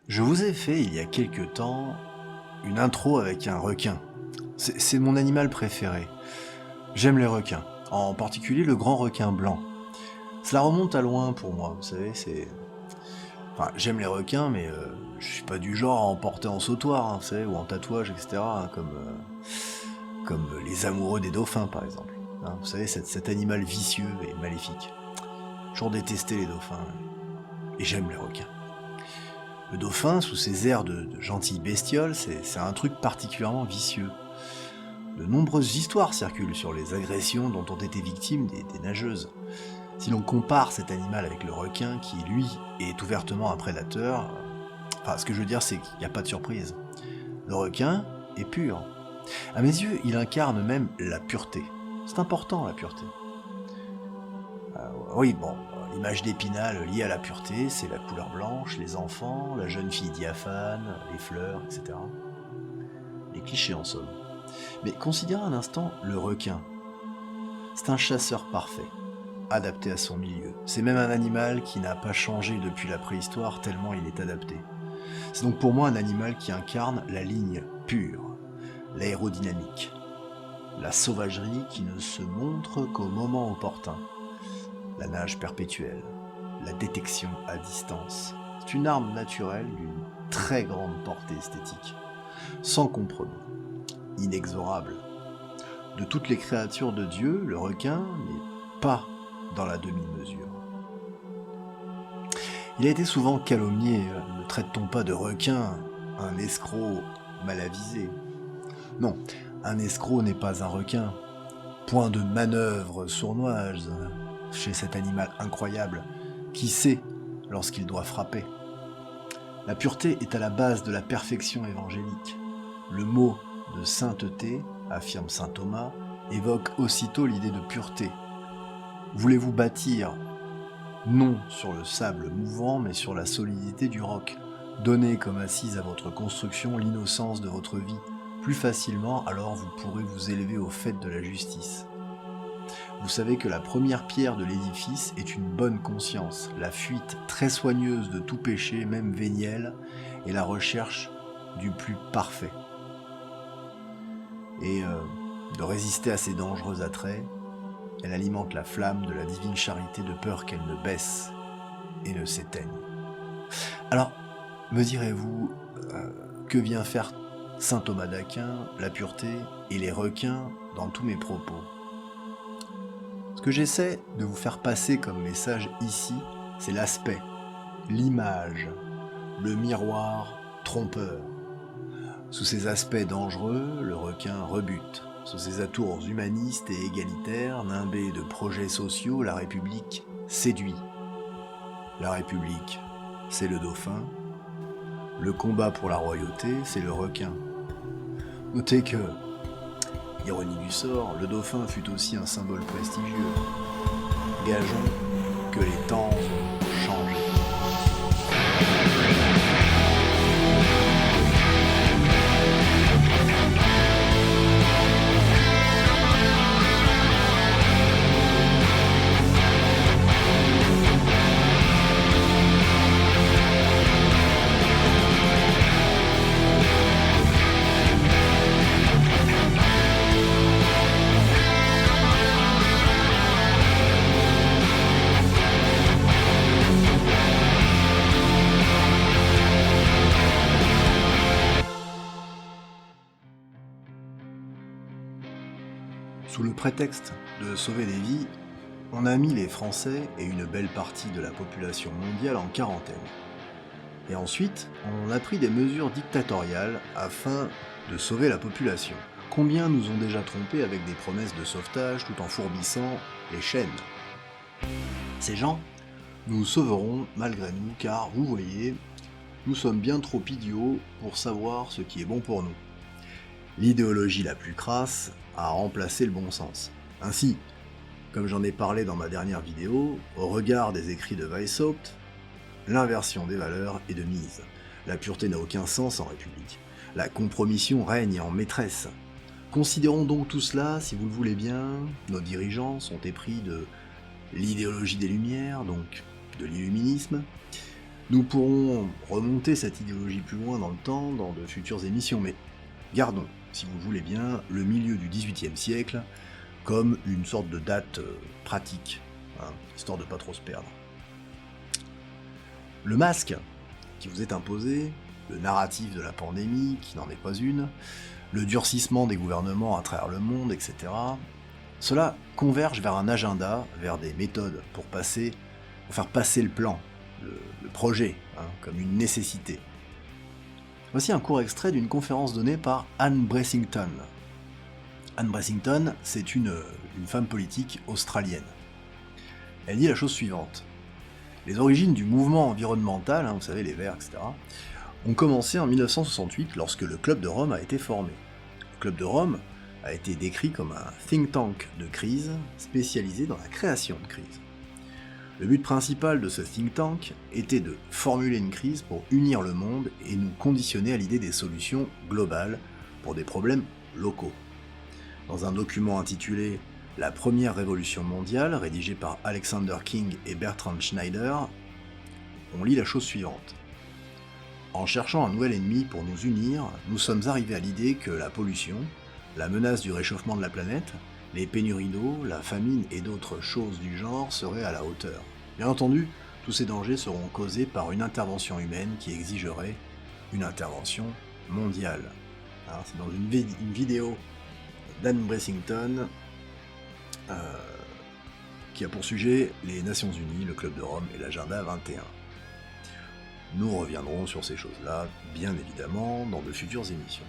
Je vous ai fait il y a quelque temps une intro avec un requin. C'est mon animal préféré. J'aime les requins, en particulier le grand requin blanc. Cela remonte à loin pour moi, vous savez, c'est... Enfin, j'aime les requins, mais je suis pas du genre à en porter en sautoir, vous savez, ou en tatouage, etc., comme les amoureux des dauphins, par exemple. Vous savez, cet animal vicieux et maléfique. J'ai toujours détesté les dauphins, et j'aime les requins. Le dauphin, sous ses airs de gentille bestiole, c'est un truc particulièrement vicieux. De nombreuses histoires circulent sur les agressions dont ont été victimes des nageuses. Si l'on compare cet animal avec le requin, qui lui est ouvertement un prédateur, ce que je veux dire c'est qu'il n'y a pas de surprise. Le requin est pur. À mes yeux, il incarne même la pureté. C'est important la pureté. Oui, bon, l'image d'Épinal liée à la pureté, c'est la couleur blanche, les enfants, la jeune fille diaphane, les fleurs, etc. Les clichés en somme. Mais considérez un instant le requin. C'est un chasseur parfait, adapté à son milieu. C'est même un animal qui n'a pas changé depuis la préhistoire tellement il est adapté. C'est donc pour moi un animal qui incarne la ligne pure, l'aérodynamique, la sauvagerie qui ne se montre qu'au moment opportun, la nage perpétuelle, la détection à distance. C'est une arme naturelle d'une très grande portée esthétique, sans compromis, inexorable. De toutes les créatures de Dieu, le requin n'est pas dans la demi-mesure. Il a été souvent calomnié, ne traite-t-on pas de requin un escroc mal avisé? Non, un escroc n'est pas un requin. Point de manœuvre sournoise chez cet animal incroyable qui sait lorsqu'il doit frapper. La pureté est à la base de la perfection évangélique. Le mot de sainteté, affirme saint Thomas, évoque aussitôt l'idée de pureté. Voulez-vous bâtir non sur le sable mouvant, mais sur la solidité du roc. Donnez comme assise à votre construction l'innocence de votre vie. Plus facilement, alors vous pourrez vous élever au fait de la justice. Vous savez que la première pierre de l'édifice est une bonne conscience, la fuite très soigneuse de tout péché, même véniel, et la recherche du plus parfait. Et de résister à ces dangereux attraits, elle alimente la flamme de la divine charité de peur qu'elle ne baisse et ne s'éteigne. Alors, me direz-vous, que vient faire saint Thomas d'Aquin, la pureté et les requins dans tous mes propos? Ce que j'essaie de vous faire passer comme message ici, c'est l'aspect, l'image, le miroir trompeur. Sous ces aspects dangereux, le requin rebute. Sous ses atours humanistes et égalitaires, nimbés de projets sociaux, la République séduit. La République, c'est le dauphin. Le combat pour la royauté, c'est le requin. Notez que, ironie du sort, le dauphin fut aussi un symbole prestigieux. Gageons que les temps ont changé. Sous le prétexte de sauver des vies, on a mis les Français et une belle partie de la population mondiale en quarantaine. Et ensuite, on a pris des mesures dictatoriales afin de sauver la population. Combien nous ont déjà trompés avec des promesses de sauvetage tout en fourbissant les chaînes? Ces gens nous sauveront malgré nous car, vous voyez, nous sommes bien trop idiots pour savoir ce qui est bon pour nous. L'idéologie la plus crasse a remplacé le bon sens. Ainsi, comme j'en ai parlé dans ma dernière vidéo, au regard des écrits de Weishaupt, l'inversion des valeurs est de mise. La pureté n'a aucun sens en République. La compromission règne en maîtresse. Considérons donc tout cela, si vous le voulez bien. Nos dirigeants sont épris de l'idéologie des Lumières, donc de l'illuminisme. Nous pourrons remonter cette idéologie plus loin dans le temps, dans de futures émissions, mais gardons, si vous voulez bien, le milieu du XVIIIe siècle comme une sorte de date pratique, hein, histoire de pas trop se perdre. Le masque qui vous est imposé, le narratif de la pandémie, qui n'en est pas une, le durcissement des gouvernements à travers le monde, etc., cela converge vers un agenda, vers des méthodes pour faire passer le plan, le projet, hein, comme une nécessité. Voici un court extrait d'une conférence donnée par Anne Bressington. Anne Bressington, c'est une femme politique australienne. Elle dit la chose suivante. Les origines du mouvement environnemental, hein, vous savez, les Verts, etc., ont commencé en 1968 lorsque le Club de Rome a été formé. Le Club de Rome a été décrit comme un think tank de crise spécialisé dans la création de crise. Le but principal de ce think tank était de formuler une crise pour unir le monde et nous conditionner à l'idée des solutions globales pour des problèmes locaux. Dans un document intitulé « La première révolution mondiale », rédigé par Alexander King et Bertrand Schneider, on lit la chose suivante. En cherchant un nouvel ennemi pour nous unir, nous sommes arrivés à l'idée que la pollution, la menace du réchauffement de la planète, les pénuries d'eau, la famine et d'autres choses du genre seraient à la hauteur. Bien entendu, tous ces dangers seront causés par une intervention humaine qui exigerait une intervention mondiale. Alors, c'est dans une vidéo d'Anne Bressington qui a pour sujet les Nations Unies, le Club de Rome et l'Agenda 21. Nous reviendrons sur ces choses-là, bien évidemment, dans de futures émissions.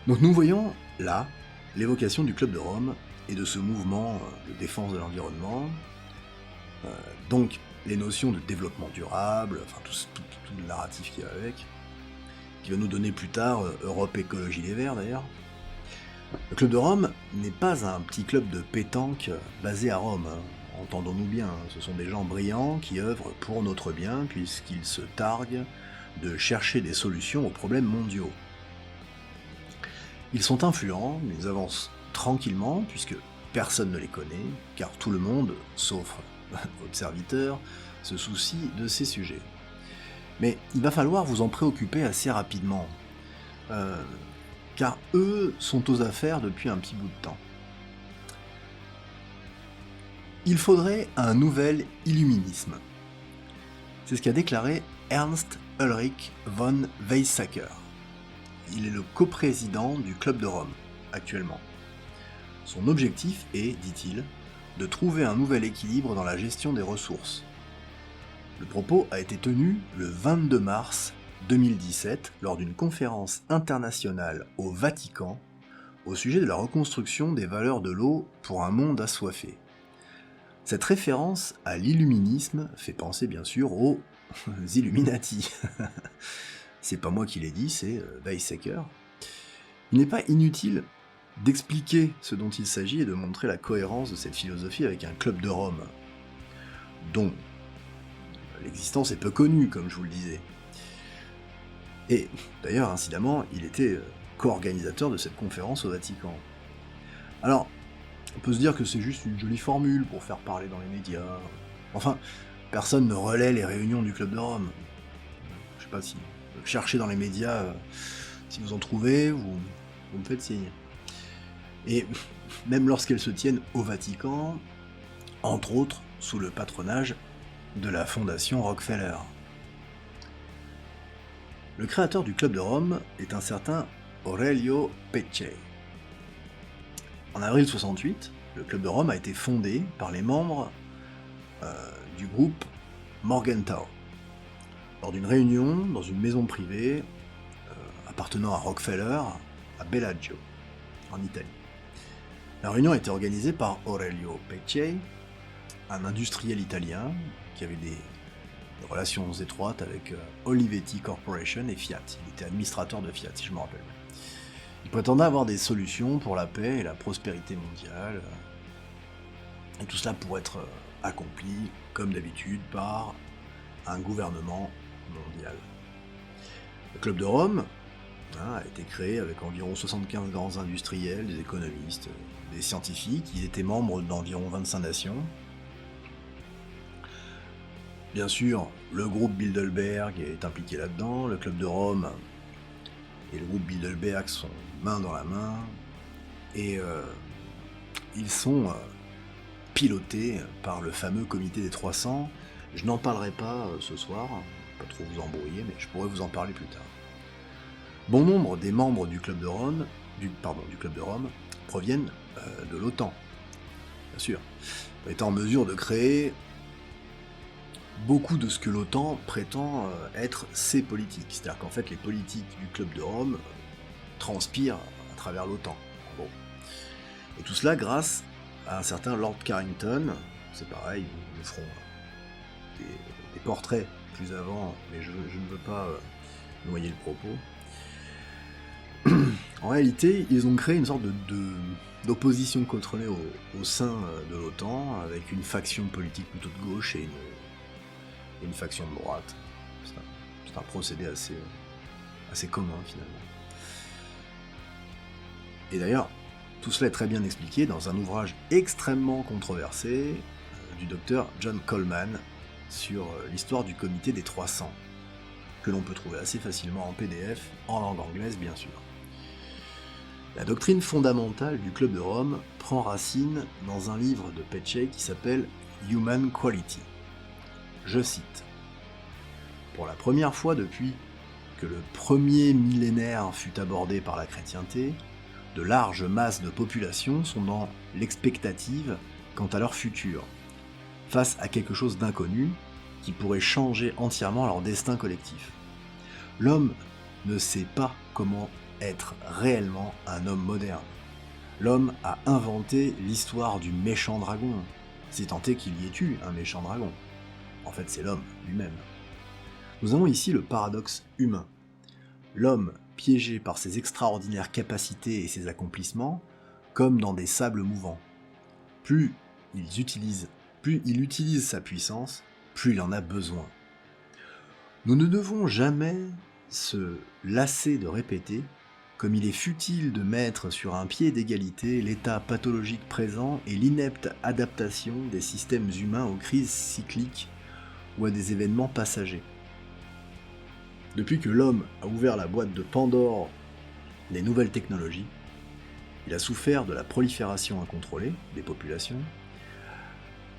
Donc nous voyons là l'évocation du Club de Rome et de ce mouvement de défense de l'environnement, donc les notions de développement durable, enfin tout le narratif qui va avec, qui va nous donner plus tard Europe Écologie Les Verts d'ailleurs. Le Club de Rome n'est pas un petit club de pétanque basé à Rome, hein. Entendons-nous bien, ce sont des gens brillants qui œuvrent pour notre bien puisqu'ils se targuent de chercher des solutions aux problèmes mondiaux. Ils sont influents, ils avancent tranquillement puisque personne ne les connaît, car tout le monde, sauf votre serviteur, se soucie de ces sujets. Mais il va falloir vous en préoccuper assez rapidement, car eux sont aux affaires depuis un petit bout de temps. Il faudrait un nouvel illuminisme. C'est ce qu'a déclaré Ernst Ulrich von Weizsäcker. Il est le coprésident du Club de Rome, actuellement. Son objectif est, dit-il, de trouver un nouvel équilibre dans la gestion des ressources. Le propos a été tenu le 22 mars 2017 lors d'une conférence internationale au Vatican au sujet de la reconstruction des valeurs de l'eau pour un monde assoiffé. Cette référence à l'illuminisme fait penser bien sûr aux Illuminati. C'est pas moi qui l'ai dit, c'est Weizsäcker. Il n'est pas inutile d'expliquer ce dont il s'agit et de montrer la cohérence de cette philosophie avec un club de Rome, dont l'existence est peu connue, comme je vous le disais. Et d'ailleurs, incidemment, il était co-organisateur de cette conférence au Vatican. Alors, on peut se dire que c'est juste une jolie formule pour faire parler dans les médias. Enfin, personne ne relaie les réunions du Club de Rome. Je sais pas si cherchez dans les médias, si vous en trouvez, vous me faites signe. Et même lorsqu'elles se tiennent au Vatican, entre autres sous le patronage de la fondation Rockefeller. Le créateur du Club de Rome est un certain Aurelio Peccei. En avril 68, le Club de Rome a été fondé par les membres du groupe Morgenthau, lors d'une réunion dans une maison privée appartenant à Rockefeller à Bellagio, en Italie. La réunion a été organisée par Aurelio Peccei, un industriel italien qui avait des relations étroites avec Olivetti Corporation et Fiat. Il était administrateur de Fiat, si je me rappelle. Il prétendait avoir des solutions pour la paix et la prospérité mondiale. Et tout cela pourrait être accompli, comme d'habitude, par un gouvernement mondial. Le Club de Rome a été créé avec environ 75 grands industriels, des économistes, des scientifiques. Ils étaient membres d'environ 25 nations. Bien sûr, le groupe Bilderberg est impliqué là-dedans, le club de Rome et le groupe Bilderberg sont main dans la main, et ils sont pilotés par le fameux comité des 300. Je n'en parlerai pas ce soir, pas trop vous embrouiller, mais je pourrais vous en parler plus tard. Bon nombre des membres du club de Rome, proviennent de l'OTAN, bien sûr, étant en mesure de créer beaucoup de ce que l'OTAN prétend être ses politiques. C'est-à-dire qu'en fait, les politiques du club de Rome transpirent à travers l'OTAN. Bon. Et tout cela grâce à un certain Lord Carrington. C'est pareil, nous ferons des portraits plus avant, mais je ne veux pas noyer le propos. En réalité, ils ont créé une sorte d'opposition contrôlée au sein de l'OTAN, avec une faction politique plutôt de gauche et une faction de droite. C'est un procédé assez commun finalement. Et d'ailleurs, tout cela est très bien expliqué dans un ouvrage extrêmement controversé du docteur John Coleman sur l'histoire du comité des 300, que l'on peut trouver assez facilement en PDF, en langue anglaise bien sûr. La doctrine fondamentale du club de Rome prend racine dans un livre de Petchay qui s'appelle Human Quality. Je cite: pour la première fois depuis que le premier millénaire fut abordé par la chrétienté, de larges masses de population sont dans l'expectative quant à leur futur, face à quelque chose d'inconnu qui pourrait changer entièrement leur destin collectif. L'homme ne sait pas comment être réellement un homme moderne. L'homme a inventé l'histoire du méchant dragon, si tant est qu'il y ait eu un méchant dragon. En fait, c'est l'homme lui-même. Nous avons ici le paradoxe humain. L'homme, piégé par ses extraordinaires capacités et ses accomplissements, comme dans des sables mouvants. Plus il utilise sa puissance, plus il en a besoin. Nous ne devons jamais se lasser de répéter comme il est futile de mettre sur un pied d'égalité l'état pathologique présent et l'inepte adaptation des systèmes humains aux crises cycliques ou à des événements passagers. Depuis que l'homme a ouvert la boîte de Pandore des nouvelles technologies, il a souffert de la prolifération incontrôlée des populations,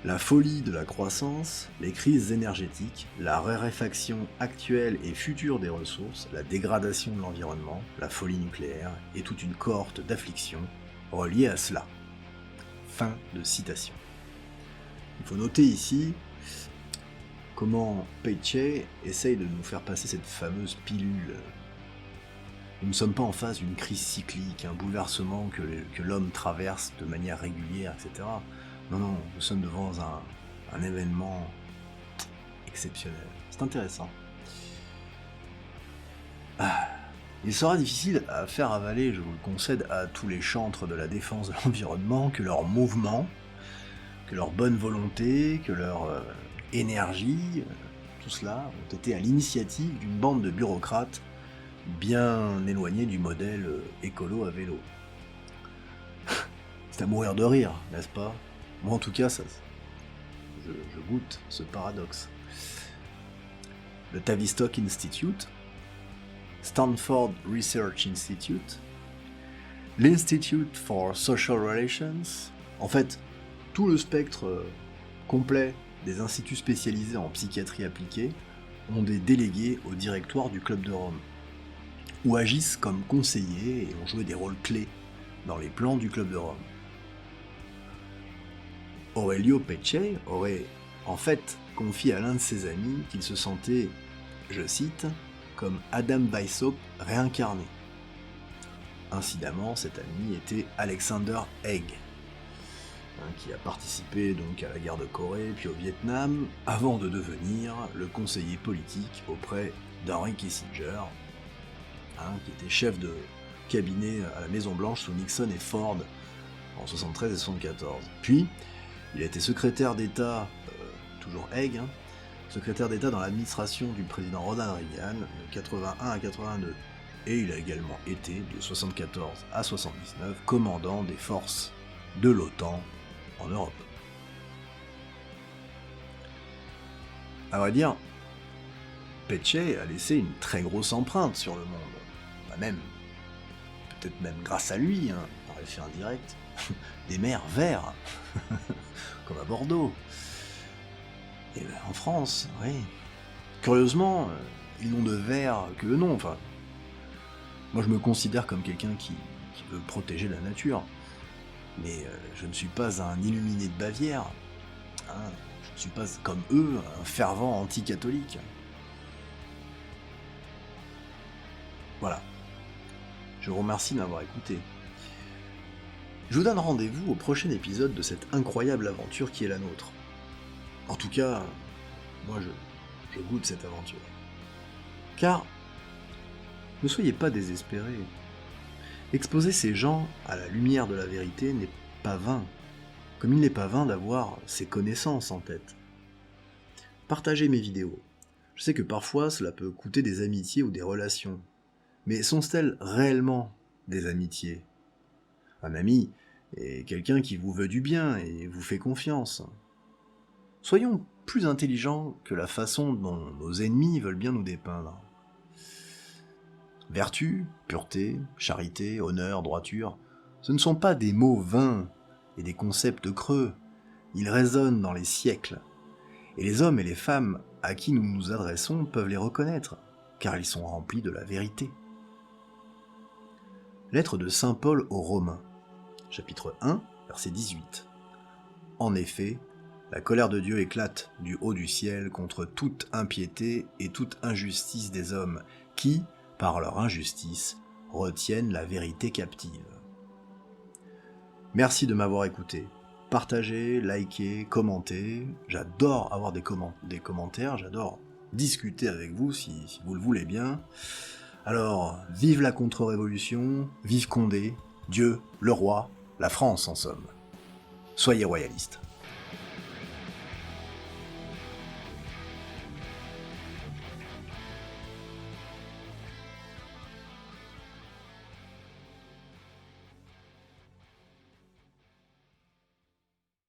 la folie de la croissance, les crises énergétiques, la raréfaction actuelle et future des ressources, la dégradation de l'environnement, la folie nucléaire et toute une cohorte d'afflictions reliées à cela. Fin de citation. Il faut noter ici comment Petchay essaye de nous faire passer cette fameuse pilule. Nous ne sommes pas en face d'une crise cyclique, un bouleversement que l'homme traverse de manière régulière, etc. Non, nous sommes devant un événement exceptionnel. C'est intéressant. Il sera difficile à faire avaler, je vous le concède, à tous les chantres de la défense de l'environnement que leur mouvement, que leur bonne volonté, que leur énergie, tout cela ont été à l'initiative d'une bande de bureaucrates bien éloignés du modèle écolo à vélo. C'est à mourir de rire, n'est-ce pas? Moi en tout cas, je goûte ce paradoxe. Le Tavistock Institute, Stanford Research Institute, l'Institute for Social Relations, en fait, tout le spectre complet des instituts spécialisés en psychiatrie appliquée ont des délégués au directoire du Club de Rome, ou agissent comme conseillers et ont joué des rôles clés dans les plans du Club de Rome. Aurelio Petchay aurait en fait confié à l'un de ses amis qu'il se sentait, je cite, comme Adam Weishaupt réincarné. Incidemment, cet ami était Alexander Haig, qui a participé donc à la guerre de Corée puis au Vietnam, avant de devenir le conseiller politique auprès d'Henry Kissinger, qui était chef de cabinet à la Maison Blanche sous Nixon et Ford en 73 et 74. Puis, il a été secrétaire d'État, toujours Haig, secrétaire d'État dans l'administration du président Ronald Reagan de 81 à 82. Et il a également été, de 74 à 79, commandant des forces de l'OTAN en Europe. À vrai dire, Péché a laissé une très grosse empreinte sur le monde. Même, peut-être même grâce à lui, hein, par effet indirect, des mers verts, comme à Bordeaux. Et ben, en France, oui. Curieusement, ils n'ont de vert que le nom, enfin. Moi je me considère comme quelqu'un qui veut protéger la nature. Mais je ne suis pas un illuminé de Bavière. Hein. Je ne suis pas, comme eux, un fervent anti-catholique. Voilà. Je vous remercie de m'avoir écouté. Je vous donne rendez-vous au prochain épisode de cette incroyable aventure qui est la nôtre. En tout cas, moi je goûte cette aventure. Car, ne soyez pas désespérés. Exposer ces gens à la lumière de la vérité n'est pas vain, comme il n'est pas vain d'avoir ses connaissances en tête. Partagez mes vidéos. Je sais que parfois cela peut coûter des amitiés ou des relations. Mais sont-elles réellement des amitiés ? Un ami est quelqu'un qui vous veut du bien et vous fait confiance. Soyons plus intelligents que la façon dont nos ennemis veulent bien nous dépeindre. Vertu, pureté, charité, honneur, droiture, ce ne sont pas des mots vains et des concepts creux. Ils résonnent dans les siècles. Et les hommes et les femmes à qui nous nous adressons peuvent les reconnaître, car ils sont remplis de la vérité. Lettre de saint Paul aux Romains, chapitre 1, verset 18. En effet, la colère de Dieu éclate du haut du ciel contre toute impiété et toute injustice des hommes qui, par leur injustice, retiennent la vérité captive. Merci de m'avoir écouté. Partagez, likez, commentez. J'adore avoir des commentaires, j'adore discuter avec vous si vous le voulez bien. Alors, vive la contre-révolution, vive Condé, Dieu, le roi, la France en somme. Soyez royalistes.